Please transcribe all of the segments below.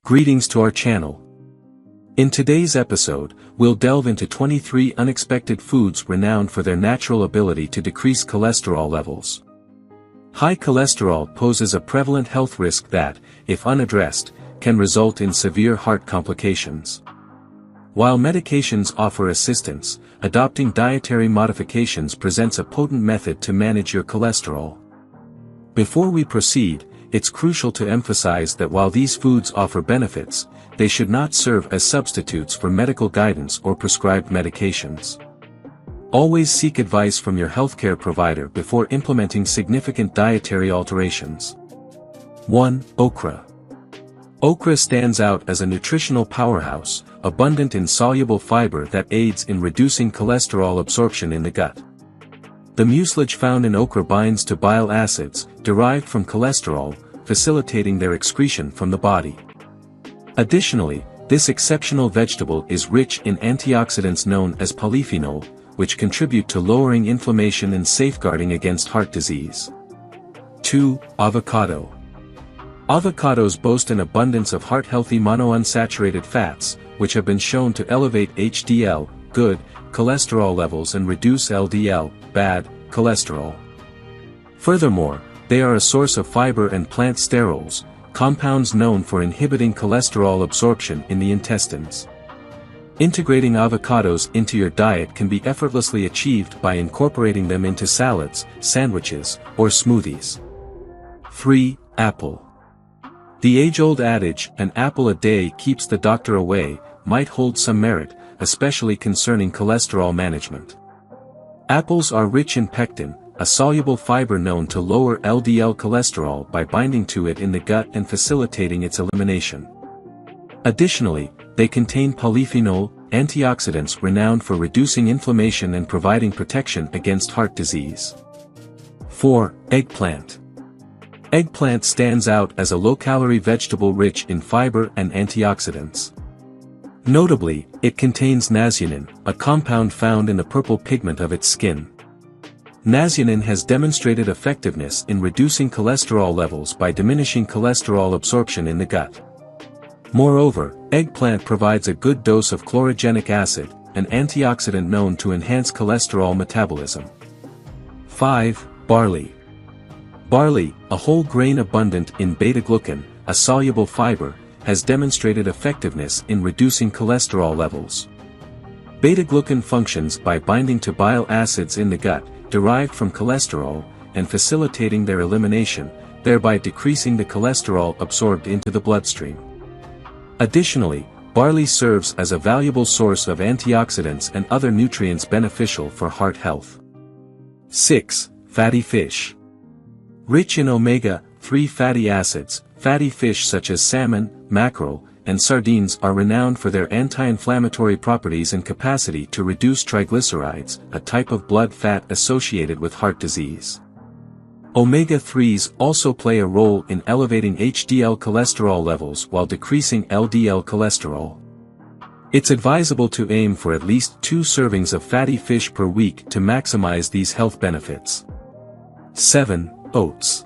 Greetings to our channel. In today's episode, we'll delve into 23 unexpected foods renowned for their natural ability to decrease cholesterol levels. High cholesterol poses a prevalent health risk that, if unaddressed, can result in severe heart complications. While medications offer assistance, adopting dietary modifications presents a potent method to manage your cholesterol. Before we proceed, it's crucial to emphasize that while these foods offer benefits, they should not serve as substitutes for medical guidance or prescribed medications. Always seek advice from your healthcare provider before implementing significant dietary alterations. 1. Okra. Okra stands out as a nutritional powerhouse, abundant in soluble fiber that aids in reducing cholesterol absorption in the gut. The mucilage found in okra binds to bile acids, derived from cholesterol, facilitating their excretion from the body. Additionally, this exceptional vegetable is rich in antioxidants known as polyphenol, which contribute to lowering inflammation and safeguarding against heart disease. 2. Avocado. Avocados boast an abundance of heart-healthy monounsaturated fats, which have been shown to elevate HDL, good, cholesterol levels and reduce LDL, bad, cholesterol. Furthermore, they are a source of fiber and plant sterols, compounds known for inhibiting cholesterol absorption in the intestines. Integrating avocados into your diet can be effortlessly achieved by incorporating them into salads, sandwiches, or smoothies. 3. Apple. The age-old adage, "an apple a day keeps the doctor away," might hold some merit, especially concerning cholesterol management. Apples are rich in pectin, a soluble fiber known to lower LDL cholesterol by binding to it in the gut and facilitating its elimination. Additionally, they contain polyphenol, antioxidants renowned for reducing inflammation and providing protection against heart disease. 4. Eggplant. Eggplant stands out as a low-calorie vegetable rich in fiber and antioxidants. Notably, it contains nazeanin, a compound found in the purple pigment of its skin. Nazeanin has demonstrated effectiveness in reducing cholesterol levels by diminishing cholesterol absorption in the gut. Moreover, eggplant provides a good dose of chlorogenic acid, an antioxidant known to enhance cholesterol metabolism. 5. Barley. Barley, a whole grain abundant in beta-glucan, a soluble fiber, has demonstrated effectiveness in reducing cholesterol levels. Beta-glucan functions by binding to bile acids in the gut, derived from cholesterol, and facilitating their elimination, thereby decreasing the cholesterol absorbed into the bloodstream. Additionally, barley serves as a valuable source of antioxidants and other nutrients beneficial for heart health. 6. Fatty fish. Rich in omega-3 fatty acids, fatty fish such as salmon, mackerel, and sardines are renowned for their anti-inflammatory properties and capacity to reduce triglycerides, a type of blood fat associated with heart disease. Omega-3s also play a role in elevating HDL cholesterol levels while decreasing LDL cholesterol. It's advisable to aim for at least 2 servings of fatty fish per week to maximize these health benefits. 7. Oats.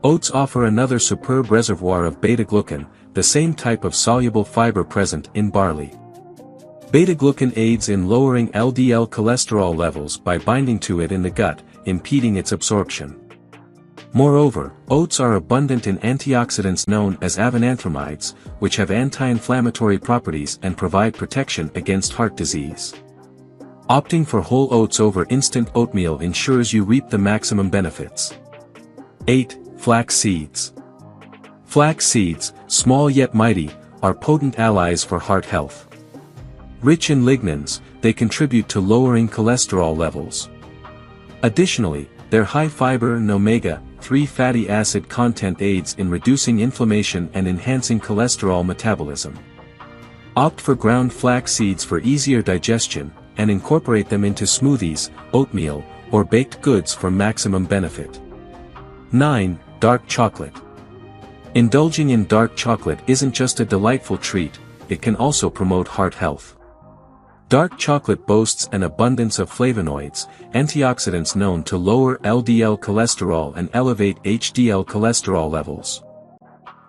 Oats offer another superb reservoir of beta-glucan, the same type of soluble fiber present in barley. Beta-glucan aids in lowering LDL cholesterol levels by binding to it in the gut, impeding its absorption. Moreover, oats are abundant in antioxidants known as avenanthramides, which have anti-inflammatory properties and provide protection against heart disease. Opting for whole oats over instant oatmeal ensures you reap the maximum benefits. 8. Flax seeds. Flax seeds, small yet mighty, are potent allies for heart health. Rich in lignans, they contribute to lowering cholesterol levels. Additionally, their high fiber and omega-3 fatty acid content aids in reducing inflammation and enhancing cholesterol metabolism. Opt for ground flax seeds for easier digestion, and incorporate them into smoothies, oatmeal, or baked goods for maximum benefit. 9. Dark chocolate. Indulging in dark chocolate isn't just a delightful treat, it can also promote heart health. Dark chocolate boasts an abundance of flavonoids, antioxidants known to lower LDL cholesterol and elevate HDL cholesterol levels.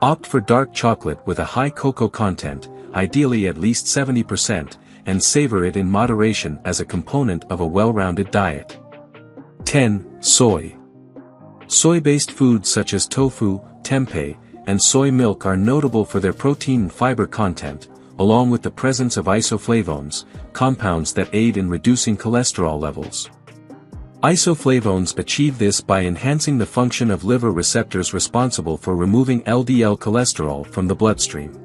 Opt for dark chocolate with a high cocoa content, ideally at least 70%, and savor it in moderation as a component of a well-rounded diet. 10. Soy. Soy-based foods such as tofu, tempeh, and soy milk are notable for their protein and fiber content, along with the presence of isoflavones, compounds that aid in reducing cholesterol levels. Isoflavones achieve this by enhancing the function of liver receptors responsible for removing LDL cholesterol from the bloodstream.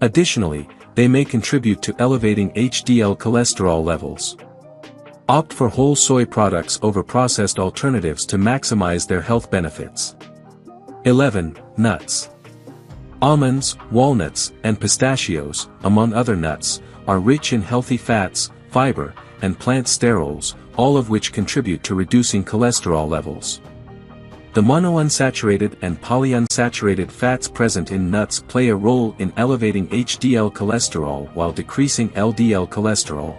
Additionally, they may contribute to elevating HDL cholesterol levels. Opt for whole soy products over processed alternatives to maximize their health benefits. 11. Nuts. Almonds, walnuts, and pistachios, among other nuts, are rich in healthy fats, fiber, and plant sterols, all of which contribute to reducing cholesterol levels. The monounsaturated and polyunsaturated fats present in nuts play a role in elevating HDL cholesterol while decreasing LDL cholesterol.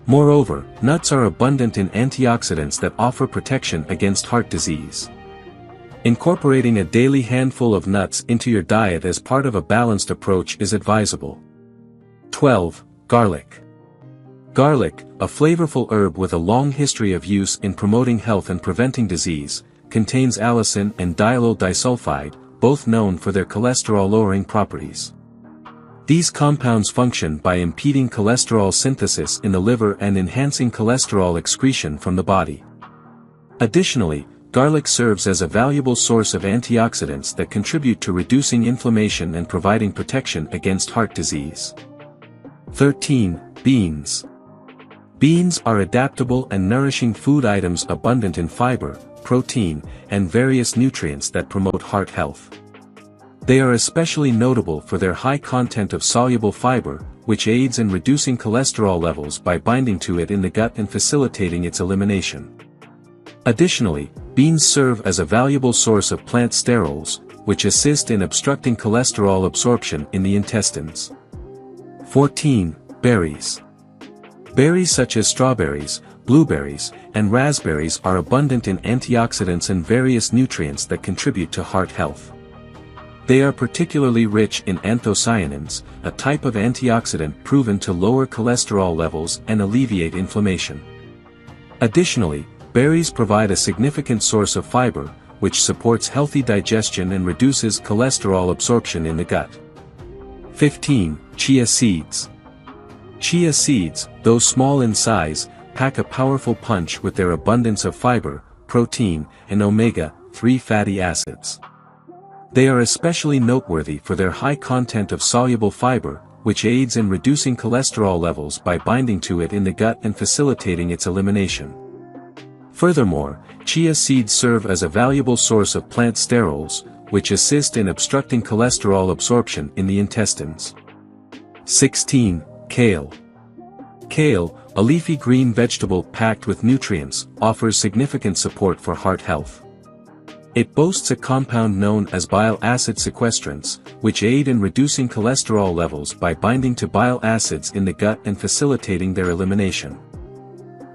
Moreover, nuts are abundant in antioxidants that offer protection against heart disease. Incorporating a daily handful of nuts into your diet as part of a balanced approach is advisable. 12. Garlic. Garlic, a flavorful herb with a long history of use in promoting health and preventing disease, contains allicin and diallyl disulfide, both known for their cholesterol-lowering properties. These compounds function by impeding cholesterol synthesis in the liver and enhancing cholesterol excretion from the body. Additionally, garlic serves as a valuable source of antioxidants that contribute to reducing inflammation and providing protection against heart disease. 13. Beans. Beans are adaptable and nourishing food items abundant in fiber, protein, and various nutrients that promote heart health. They are especially notable for their high content of soluble fiber, which aids in reducing cholesterol levels by binding to it in the gut and facilitating its elimination. Additionally, beans serve as a valuable source of plant sterols, which assist in obstructing cholesterol absorption in the intestines. 14. Berries. Berries such as strawberries, blueberries, and raspberries are abundant in antioxidants and various nutrients that contribute to heart health. They are particularly rich in anthocyanins, a type of antioxidant proven to lower cholesterol levels and alleviate inflammation. Additionally, berries provide a significant source of fiber, which supports healthy digestion and reduces cholesterol absorption in the gut. 15. Chia seeds. Chia seeds, though small in size, pack a powerful punch with their abundance of fiber, protein, and omega-3 fatty acids. They are especially noteworthy for their high content of soluble fiber, which aids in reducing cholesterol levels by binding to it in the gut and facilitating its elimination. Furthermore, chia seeds serve as a valuable source of plant sterols, which assist in obstructing cholesterol absorption in the intestines. 16. Kale. Kale, a leafy green vegetable packed with nutrients, offers significant support for heart health. It boasts a compound known as bile acid sequestrants, which aid in reducing cholesterol levels by binding to bile acids in the gut and facilitating their elimination.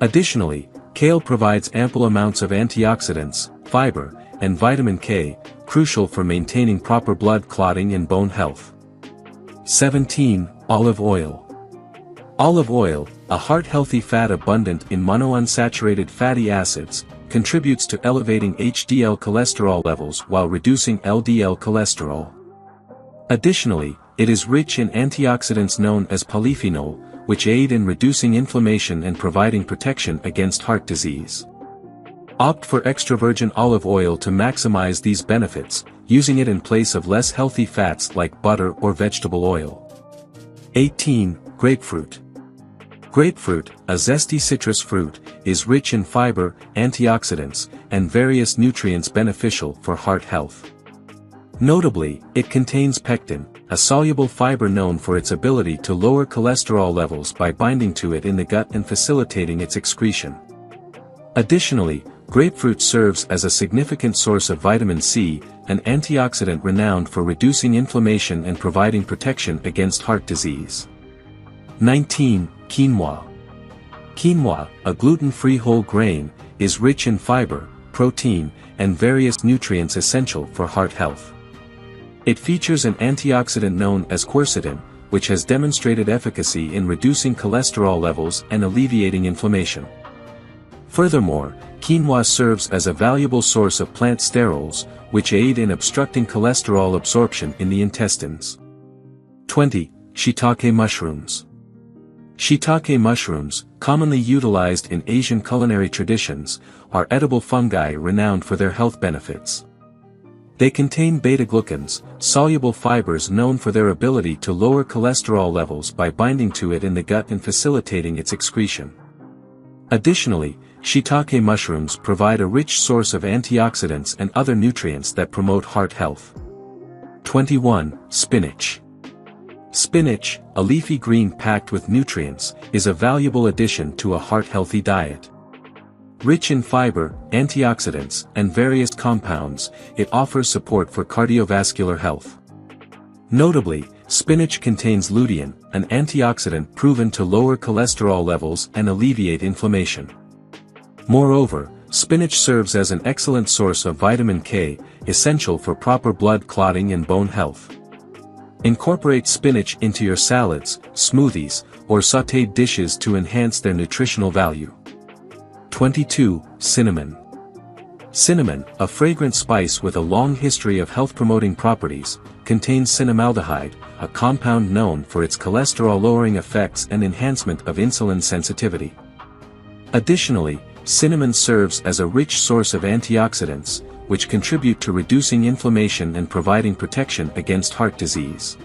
Additionally, kale provides ample amounts of antioxidants, fiber, and vitamin K, crucial for maintaining proper blood clotting and bone health. 17. Olive oil. Olive oil, a heart-healthy fat abundant in monounsaturated fatty acids, contributes to elevating HDL cholesterol levels while reducing LDL cholesterol. Additionally, it is rich in antioxidants known as polyphenol, which aid in reducing inflammation and providing protection against heart disease. Opt for extra virgin olive oil to maximize these benefits, using it in place of less healthy fats like butter or vegetable oil. 18. Grapefruit. Grapefruit, a zesty citrus fruit, is rich in fiber, antioxidants, and various nutrients beneficial for heart health. Notably, it contains pectin, a soluble fiber known for its ability to lower cholesterol levels by binding to it in the gut and facilitating its excretion. Additionally, grapefruit serves as a significant source of vitamin C, an antioxidant renowned for reducing inflammation and providing protection against heart disease. 19. Quinoa. Quinoa, a gluten-free whole grain, is rich in fiber, protein, and various nutrients essential for heart health. It features an antioxidant known as quercetin, which has demonstrated efficacy in reducing cholesterol levels and alleviating inflammation. Furthermore, quinoa serves as a valuable source of plant sterols, which aid in obstructing cholesterol absorption in the intestines. 20. Shiitake mushrooms. Shiitake mushrooms, commonly utilized in Asian culinary traditions, are edible fungi renowned for their health benefits. They contain beta-glucans, soluble fibers known for their ability to lower cholesterol levels by binding to it in the gut and facilitating its excretion. Additionally, shiitake mushrooms provide a rich source of antioxidants and other nutrients that promote heart health. 21. Spinach. Spinach, a leafy green packed with nutrients, is a valuable addition to a heart-healthy diet. Rich in fiber, antioxidants, and various compounds, it offers support for cardiovascular health. Notably, spinach contains lutein, an antioxidant proven to lower cholesterol levels and alleviate inflammation. Moreover, spinach serves as an excellent source of vitamin K, essential for proper blood clotting and bone health. Incorporate spinach into your salads, smoothies, or sautéed dishes to enhance their nutritional value. 22. Cinnamon. Cinnamon, a fragrant spice with a long history of health-promoting properties, contains cinnamaldehyde, a compound known for its cholesterol-lowering effects and enhancement of insulin sensitivity. Additionally, cinnamon serves as a rich source of antioxidants, which contribute to reducing inflammation and providing protection against heart disease.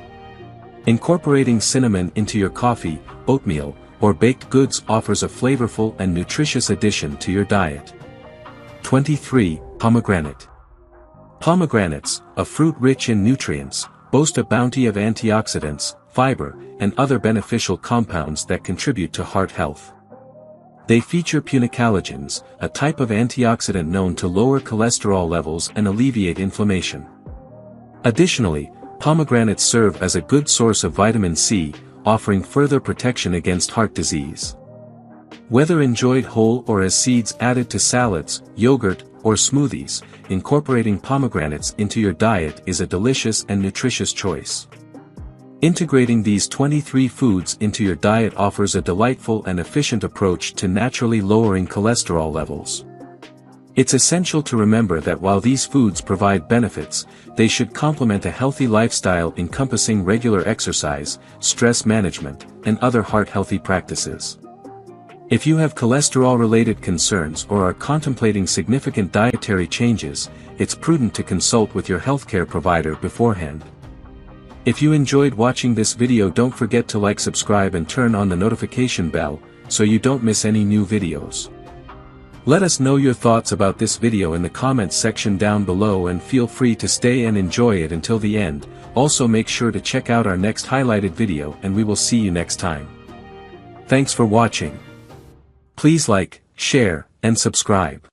Incorporating cinnamon into your coffee, oatmeal, or baked goods offers a flavorful and nutritious addition to your diet. 23. Pomegranate. Pomegranates, a fruit rich in nutrients, boast a bounty of antioxidants, fiber, and other beneficial compounds that contribute to heart health. They feature punicalagins, a type of antioxidant known to lower cholesterol levels and alleviate inflammation. Additionally, pomegranates serve as a good source of vitamin C, offering further protection against heart disease. Whether enjoyed whole or as seeds added to salads, yogurt, or smoothies, incorporating pomegranates into your diet is a delicious and nutritious choice. Integrating these 23 foods into your diet offers a delightful and efficient approach to naturally lowering cholesterol levels. It's essential to remember that while these foods provide benefits, they should complement a healthy lifestyle encompassing regular exercise, stress management, and other heart-healthy practices. If you have cholesterol-related concerns or are contemplating significant dietary changes, it's prudent to consult with your healthcare provider beforehand. If you enjoyed watching this video, don't forget to like, subscribe, and turn on the notification bell, so you don't miss any new videos. Let us know your thoughts about this video in the comments section down below, and feel free to stay and enjoy it until the end. Also make sure to check out our next highlighted video, and we will see you next time. Thanks for watching. Please like, share, and subscribe.